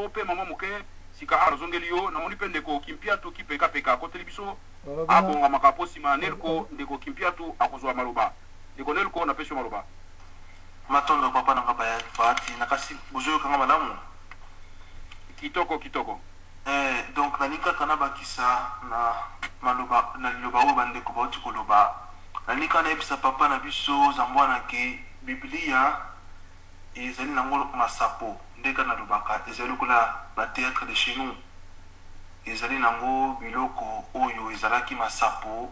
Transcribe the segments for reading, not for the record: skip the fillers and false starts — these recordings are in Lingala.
ope mama moke sika arzongeli yo na moni pende ko kimpiatu kipeka peka ko telebiso abonga makaposi manelko ndeko kimpiatu akozwa maloba ndeko nelko na pesho maloba matondo papa na papa ya fati nakasi bozo kanga malamu kitoko donc nanika kana bakisa na maloba na liloba o bande ko bauti ko loba nanika na ebisa papa na biso zambwana ke biblia ezali nango masapo ndeka na lobaka ezali kula ba théâtre de chez nous ezali nango biloko oyo ezalaki masapo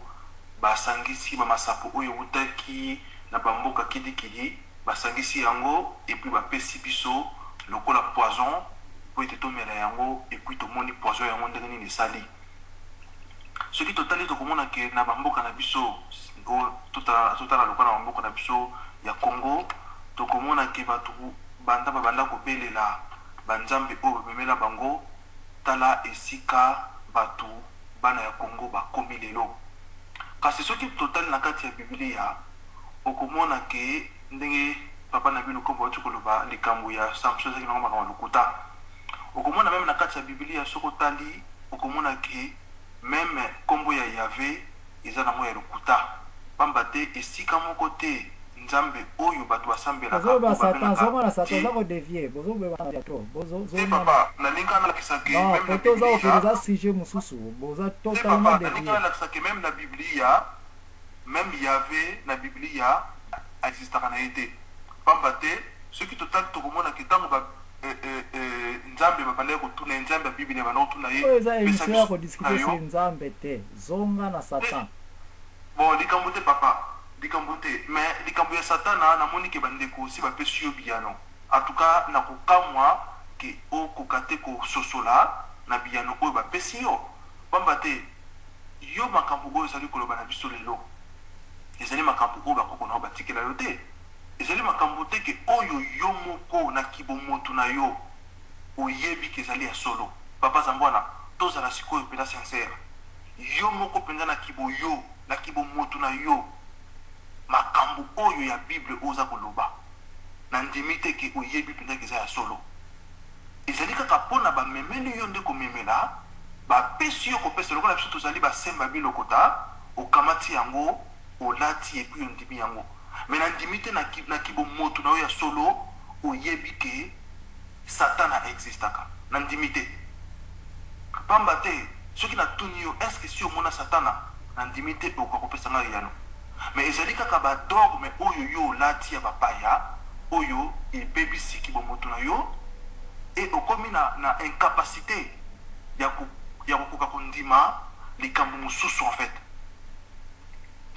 basangisi ba masapo oyo utaki na bamboka kidikidi basangisi yango et puis bapesi biso lokola poison po ete tomela yango et puis tomoni poison yango ndenge nini esali soki totali tokomona ke na bamboka na biso totala lokola na bamboka na biso ya Congo tokomona ke batu banda kobelela banzambe oyo bamemela bango tala esika batu bana ya Congo bakomi lelo kasi soki totali na kati ya Biblia okomona ke ndenge papa na bino kombo tukoloba likambo ya Samson zaki ngoma kama lukuta okomona même na kati ya Biblia soko tali okomona ke même kombo ya Yahvé eza na moya lukuta pamba te esika moko te nzambe oyo batu basambela ka ba satan zoma na satan za ko dévier bozo be ba ya to bozo papa na linga na kisaki même na to za ko za sujet mususu boza totalement dévier na linga na kisaki même na Biblia même Yahvé na Biblia existe kana été pamba te ce qui total to komona kitango ba nzambe ba bale ko tuna nzambe ya Biblia ba no tuna ye pesa biso ko discuter sur nzambe te zonga na satan bon likambo te papa likambo te mais likambo ya satana na moni ke bandeko si ba pesi yo biano en tout cas na ko kamwa ke o ko kate ko sosola na biano oyo ba pesi yo pamba te yo makambo oyo sali ko loba na biso lelo ezali makambo oyo bakoko na batikela yo te ezali makambo te ke oyo yo moko na kibomoto na yo oyebi ke ezali ya solo papa zambwana tozala sikoyo pena sincere yo moko penza na kiboyo na kibomoto na yo makambo oyo ya Bible oza koloba na ndimi te ke oyebi penza ke eza ya solo ezali kaka mpona bamemeli yo nde komemela bapesi yo kopesa lokola biso tozali basemba bilokota okamati yango olati et puis ondimi yango mais na ndimite na kibomoto na yo ya solo oyebi ke satana existaka na ndimite pamba te soki na tuni yo est-ce que si omona satana na ndimite okakopesa ngai yano mais ezali kaka badogme oyo yo olati ya bapaya oyo ebebisi kibomoto na yo et okomi na incapacité ya kokoka kondima likambo mosusu en fait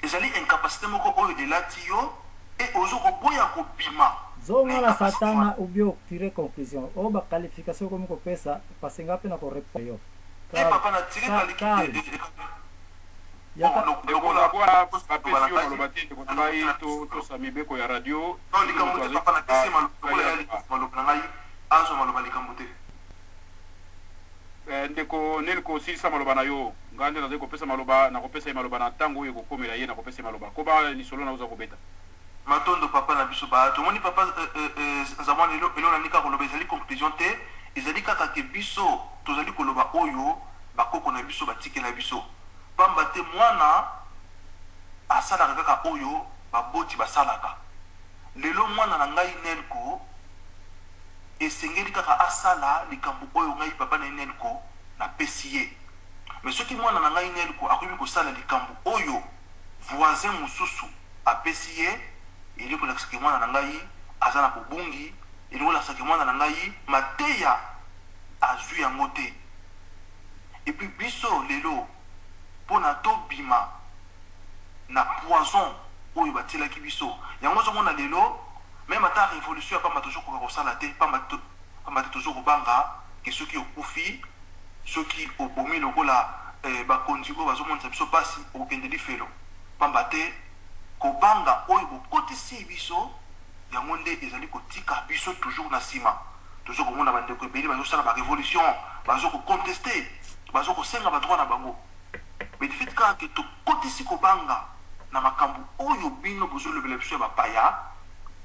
ezali incapacité moko oyo elati yo et ozo koboya kobima zonga na satana ubio tire conclusion o ba qualification comme ko pesa pasenga pe na ko répondre yo papa na tire qualification ya ko kwa papesio malobati ko trai to samibeko ya radio no likambo te papa na kisi maloba na ngai azo maloba likambo te ndeko nelko sisa maloba na yo ngande na zeko pesa maloba na kopesa maloba na tango yo kokomela ye na kopesa maloba ko ba ni solo na uza kobeta matondo papa na biso ba to moni papa zamani elo na nika koloba ezali conclusion te ezali kaka ke biso tozali koloba oyo bakoko na biso batikela biso pamba te mwana asalaka kaka oyo baboti basalaka lelo mwana na ngai nelko esengeli kaka asala likambo oyo ngai papa na nelko na pesi ye mais soki mwana na ngai nelko akomi kosala likambo oyo voisin mosusu apesi ye ili kolakisaki mwana na ngai aza na bobungi ili kolakisaki mwana na ngai mateya azwi yango te et puis biso lelo mpona tobima na poison oyo batielaki biso yango ozomona lelo même ata révolution ya pamba tozokoka kosala te pamba te tozokobanga ke soki okufi soki obomi lokola bakonzi oyo bazomonisa biso mpasi okokende lifelo pamba te kobanga oyo bokotisi biso yango nde ezali kotika biso toujours na nsima tozokomona bandeko ebele bazosala barévolution bazokoconteste bazokosenga badroit na bango mais du fait kaka ke tokotisi kobanga na makambo oyo bino bozolobela biso ya bapaya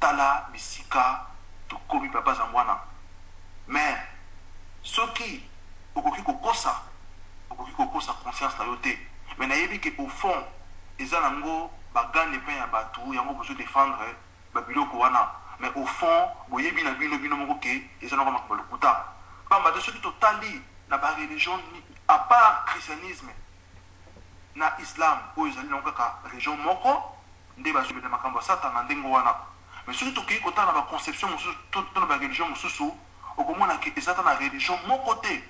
tala bisika tokomi papa zangwana mais soki okoki kokosa conscience na yo te mais nayebi ke au fond eza nango bagane mpe ya bato yango bozo défendre babiloko wana mais au fond boyebi na bino moko ke eza nango makambo lokuta pamba te soki totali na bareligion à part christianisme na islam oyo ezali nango kaka religion moko nde bazobela makambo ya satana ndenge wana mais soki tokei kotala na baconception mosusu to na bareligion mosusu okomona ke eza ta na religion moko te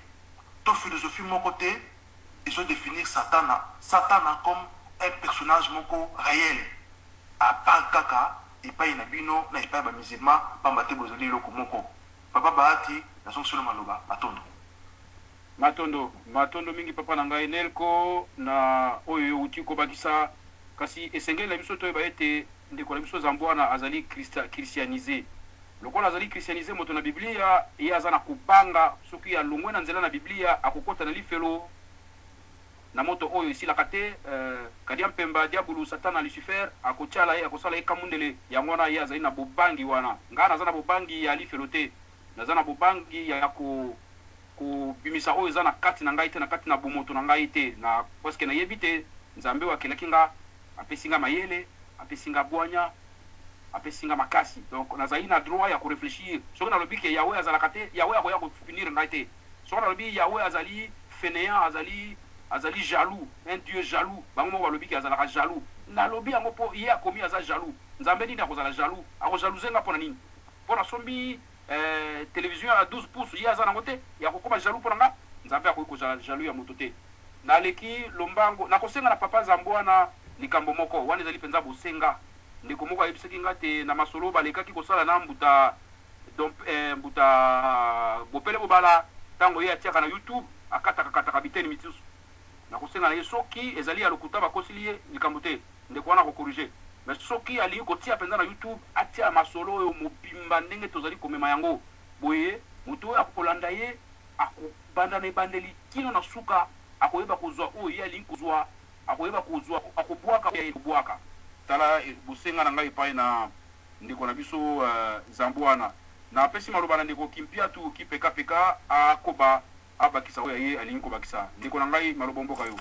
to philosophie moko te ils ont défini Satana comme un personnage moko réel à part kaka epai na bino na epai ba musulman pamba te bozali loko moko papa Bahati na son solo maloba matondo mingi papa na ngai nelko na oyo uti ko bakisa kasi esengeli na biso to ba ete ndeko na biso zambwana azali christianisé lokola azali christianisé moto na biblia ye aza na kubanga soki alongwe na nzela na biblia akokota na lifelo na moto oyo esilaka te kadia mpemba diabulu satana lucifer akotiala ye akosala ye kamundele yango wana ye azali na bobangi wana ngai naza na bobangi ya lifelo te naza na bobangi ya kobimisa oyo eza na kati na ngai te na kati na bomoto na ngai te na paske nayebi te nzambe oyo akelaki nga apesi nga mayele apesi nga bwanya apesi nga makasi donc nazali na droit ya koreflechir soki nalobi ke yawe azalaka te yawe akoya kopunir ngai te soki nalobi yawe azali fainéant azali jaloux un dieu jaloux bango moko balobi ke azalaka jaloux nalobi yango mpo ye akomi aza jaloux nzambe nini akozala jaloux akojalouze nga mpona nini mpo nasombi télévision ya 12 pouce ye aza nango te ya kokoma jaloux mpona nga nzambe akoki kozala jaloux ya moto te naleki lombango nakosenga na papa nzambe wana likambo moko wana ezali mpenza bosenga ndeko moko ayebisaki nga te na masolo balekaki kosala na mbuta bopele bobala ntango ye atiaka na youtube akatakakataka biteni misusu nakosenga na ye soki ezali ya lokuta bakosili ye likambo te ndeko wana akokorige mais soki alingi kotia mpenza na youtube atia masolo oyo mobimba ndenge tozali komema yango boye moto oyo akokolanda ye akobanda na ebandeli kino na suka akoyeba kozwa oyo ye alingi kozwa akoyeba kozwa akobwaka ye kobwaka tala bosenga na ngai epai na ndeko na biso zambo wana na apesi maloba na ndeko kimpia tu kipekapeka akoba abakisa oyo ye alingi kobakisa ndeko na ngai maloba mboka yo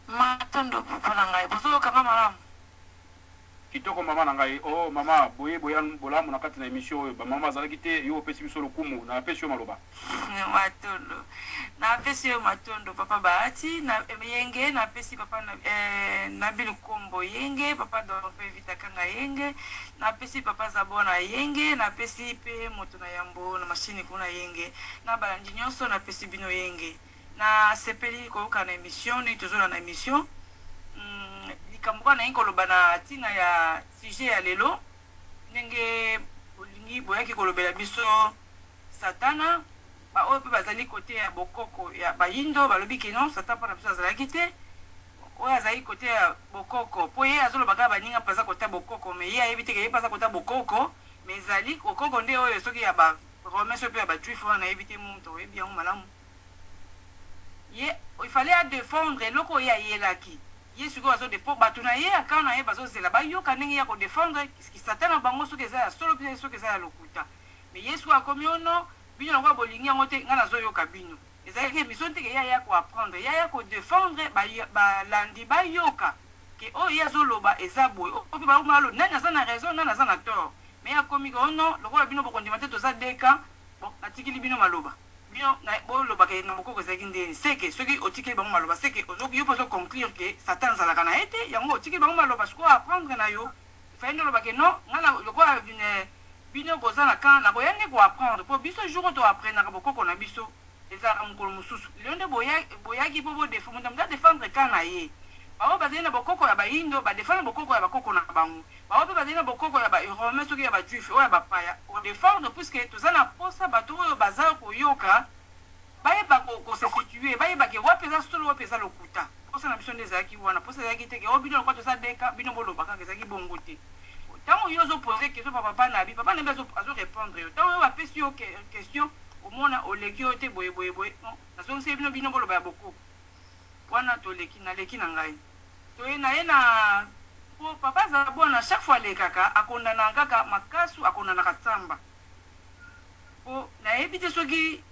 matondo papa na ngai bozokanga malamu kitoko mama na ngai oh mama boye bolamu na kati na emission oyo bamama azalaki te yo opesi biso lokumu na apesi yo maloba matondo na apesi yo matondo papa Bahati na yenge na apesi papa na bilukombo yenge papa dompe vitakanga yenge na apesi papa zabona yenge na apesi pe moto na yambo na machine kuna yenge na balandi nyonso na apesi bino yenge na sepeli koyoka na émission ni toujours na émission likambo na inkoloba na tina ya sujet ya lelo ndenge bolingi boyaki kolobela biso satana ba oyo pe bazali kote ya bokoko ya bayindo balobi ke non satana mpona biso azalaki te oyo azali kote ya bokoko po ye azoloba kaka baninga mpaza kota bokoko me ye ayebi te ke ye mpaza kota bokoko me ezali bokoko nde oyo soki ya baromain so mpe ya bajuif wana ayebi te moto oyebi yango malamu ye il fallait à défendre eloko ye ayelaki ye sikoyo azodefendre bato na ye akana na ye bazozela bayoka ndenge ya kodefendre satana bango soki eza ya solo mpe soki eza ya lokuta me ye sikoyo akomi ono bino nango bolingi yango te ngai nazoyoka bino ezalaki émission teke ya koapprendre ya kodefendre balandi bayoka ke oyo ye azoloba eza boye oyo mpe baomona lo nani aza na raison nani aza na tort me akomi ono lokola bino bokondima te toza deka bon natikili bino maloba bino boloba ke na mokoko ezalaki ndeni seke soki otikeli bango maloba seke ozoki yo mpo ozoconclure ke satan azalaka na ye te yango otikeli bango maloba sikoyo apprendre na yo faye nde oloba ke non ngai lokola bino boza na kan na boya nde koapprendre mpo biso jour oyo toapprenaka bokoko na biso ezalaka mokolo mosusu lelo nde boyaki mpo bodefo moto moto adefendre kan na ye bao bazali na bokoko ya bayindo badefendre bokoko ya bakoko na bango bao mpe bazali na bokoko ya baromain soki ya bajuif oyo ya bapaya kodefendre puiske toza na posa bato oyo baza koyoka bayeba kosesitue bayebake wapi eza solo wapi eza lokuta posa na biso nde ezalaki wana posa ezalaki teke o bino lokwa toza deka bino boloba kaka ezalaki bongo te ntango yo ozopose question pa papa na bi azorépondre yo ntango oyo bapesi yo question omona oleki yo te boyeboyeboye nazongisi bino boloba ya bokoko wana naleki na ngai toye na ye na po papa azala bwana chaque fois alekaka akondana kaka makasu akondanaka tsamba po nayebi te soki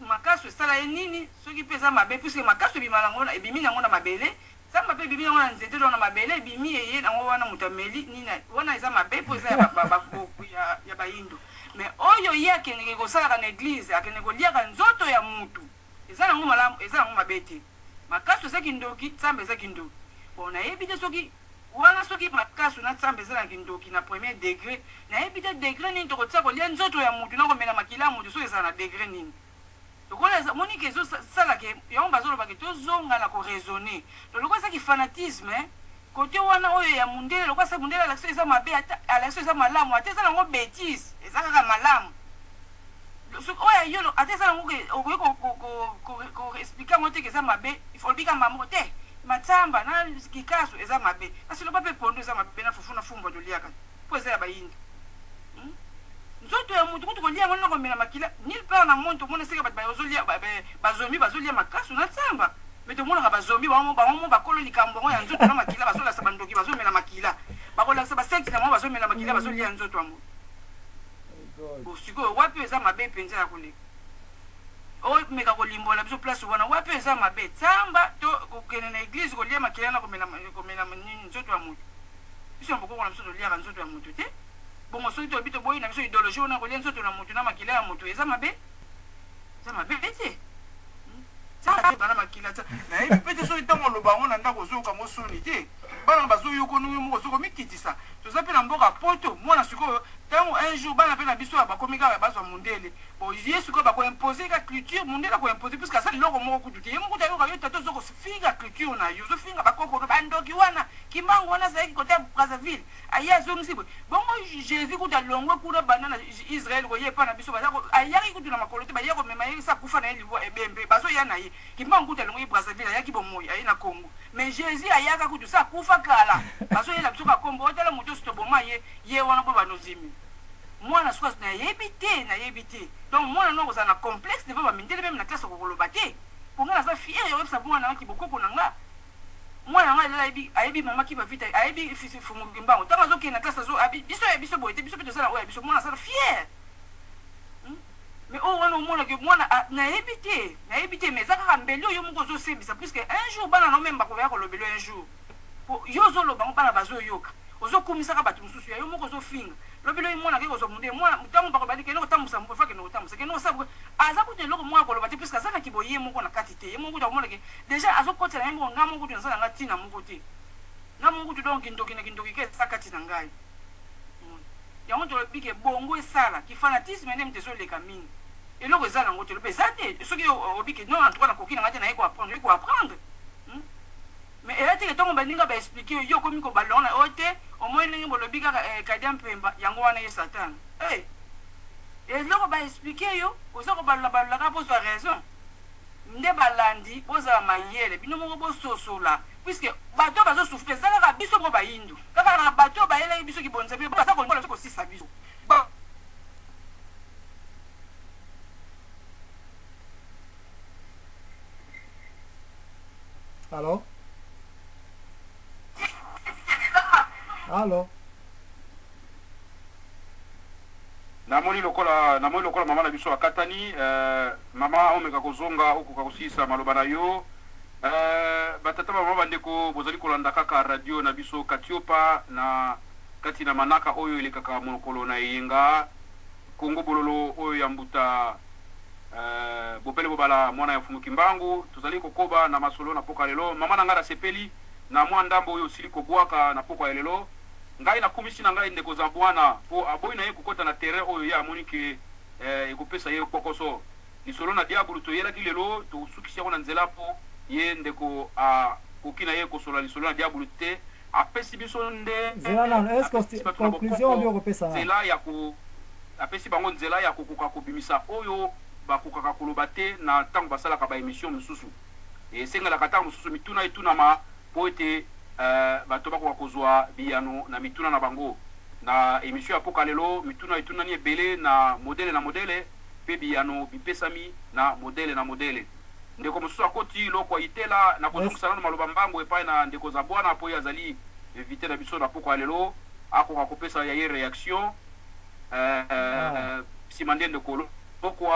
makaso esala ye nini soki mpe eza mabe puisque makaso ebima nango ebimi nango na mabele samba mpe ebimi nango na nzete to na mabele ebimi eye nango wana moto ameli nini wana eza mabe mpo eza ya bayindo mais oyo ye akendeke kosalaka na église akende koliaka nzoto ya mutu eza nango malamu eza nango mabe te makaso eza kindoki nzambe eza kindoki bon nayebi te soki wana soki makaso na nzambe eza na kindoki na premier degré nayebi te degré nini tokotia kolia nzoto ya mutu na komela makila ya mutu soki ezala na degré nini tokola monike ezosalaka yango bazolobaka tozonga na koraisonne to lokola ezaki fanatisme kote wana oyo ya mundele lokola sa mundele alaction eza mabe alaction eza malamu ate eza nango bêtise eza kaka malamu oyo yolo ate eza nango okoki koexplike yango te ke eza mabe ifolobika mamoko te matsamba na kikaso eza mabe kasi loba mpe pondo eza mabe na fufu na fumba toliaka mpo eza ya bayindi nzoto ya mutu kutu kolia yango na komela makila nil part na monde tomona seka bato bazombi bazolia makaso na nzamba me tomonaka bazombi bango bakolo likambo yango ya nzoto na makila bazolakisa bandoki bazomela makila bakolakisa basekti na bango bazomela makila bazolia nzoto ya mutu sikoyo wapi eza mabe mpenza ya koleka omeka kolimbola biso place wana wapi eza mabe nzamba to kokende na église kolia makila na komela nzoto ya mutu biso na bokoko na biso toliaka nzoto ya mutu te bongo soki toyebi toboyi na biso idéologie wana kolia nzoto na mutu na makila ya mutu eza mabe te bana makila ta nayebi mpe te soki ntango oloba yango na ndako ozoyoka ngo soni te bana bazoyoka nuyo moko soki omikitisa toza mpe na mboka poto mwana sikoyo ntango un jour bana mpe na biso ya bakomi kaka bazwa mundele bon ye sikoyo bakoimpose ka culture mundele akoimpose puisque asa liloko moko kutu te ye moko tayoka yo tata ozokofinga culture na yo ozofinga bakokoro bandoki wana kimbangu wana azalaki kote ya brazzaville aye azongisi boye bongo jésus kutu alongwe kuna banda na israel koye epa na biso ayaki kutu na makolo te baye komema ye sa kufa na ye liwa ebembe bazoya na ye kimbangu kutu alongwe ye brazzaville ayaki bomoi aye na congo mais jésus ayaka kutu sa kufa kala bazoyela biso bakombo otala moto osi toboma ye wana mpo banozimi mwana soki nayebi te donc mwana noko ozala na complexe devant bamindele meme na classe okokoloba te ponga naza fiere oyebisa mwana naki bokoko na nga mwana nga lela ayebi mama ki bavita ayebi fumuki mbango ntango azokende na classe biso ya biso boye te biso mpe tozala oyo ya biso mwana azala fiere mais oyo wana omonaki mwana nayebi te mais eza kaka mbeli oyo moko ozosembisa puisque un jour bana nao meme bakoya kolobela un jour yo ozoloba ngo bana bazoyoka ozokumisaka bato mosusu ya yo moko ozofinga lobelo mwana ke kozwa munde mwana ntango bakobali ke eloko tambusa mpo fake nokotambusa ke nokosabu aza kutu eloko moko akoloba te puisque aza na kiboye ye moko na kati te ye moko kutu akomona ke déjà azokotela ye moko nga moko kutu naza na nga ntina moko te nga moko kutu donc kindoki ke eza kati na ngai yango tolobi ke bongo esala kifanatisme nde mte ezoleka mingi eloko eza nango te lobi eza te soki obi ke non en tout cas nakoki na nga te na ye koapprendre mais elati ke ntongo baninga baexplike yo komi kobalonga oyo te omoi ndenge bolobi kaka kadia mpemba yango wana ye satana eloko baexplike yo oza kobalolaka mpo zwa raison nde balandi bozala mayele bino moko bososola puisque bato bazosufre eza kaka biso mpo bayindu kaka na bato bayelaki biso kibonza biso baza kobola biso kosisa biso Allo namoni lokola mama na biso akatani mama omeka kozonga okoka kosisa maloba na yo batata mama bandeko bozali kolanda kaka radio na biso katiopa na kati na manaka oyo elekaka monokolo na eyenga kongo bololo oyo ya mbuta bopele bobala mwana ya fumuki mbangu tozali kokoba na masolo na poka lelo mama na ngara sepeli na mwa ndambo oyo sili kobwaka na poka lelo ngai na kumisi na ngai ndeko za bwana po aboyi na ye kokota na terrain oyo ya amoni ke ekopesa ye kokoso lisolo na diabolo toyelaki lelo tosukisi yango na nzela po ye ndeko koki na ye kosola lisolo na diabolo te apesi biso nde nzela ya ko apesi bango nzela ya kokoka kobimisa oyo bakokaka koloba te na ntango basalaka baémission mosusu esengelaka ntango mosusu mituna etunama po ete bato bakoka kozwa biyano na mituna na bango na émission ya poka lelo mituna etunani ebele na modele mpe biyano bipesami na modele ndeko mosusu akoti loko itela na kozongisana na maloba mbango epai na ndeko za bwana po azali invité na biso na poka lelo akoka kopesa ya ye réaction nsima nde ndeko loko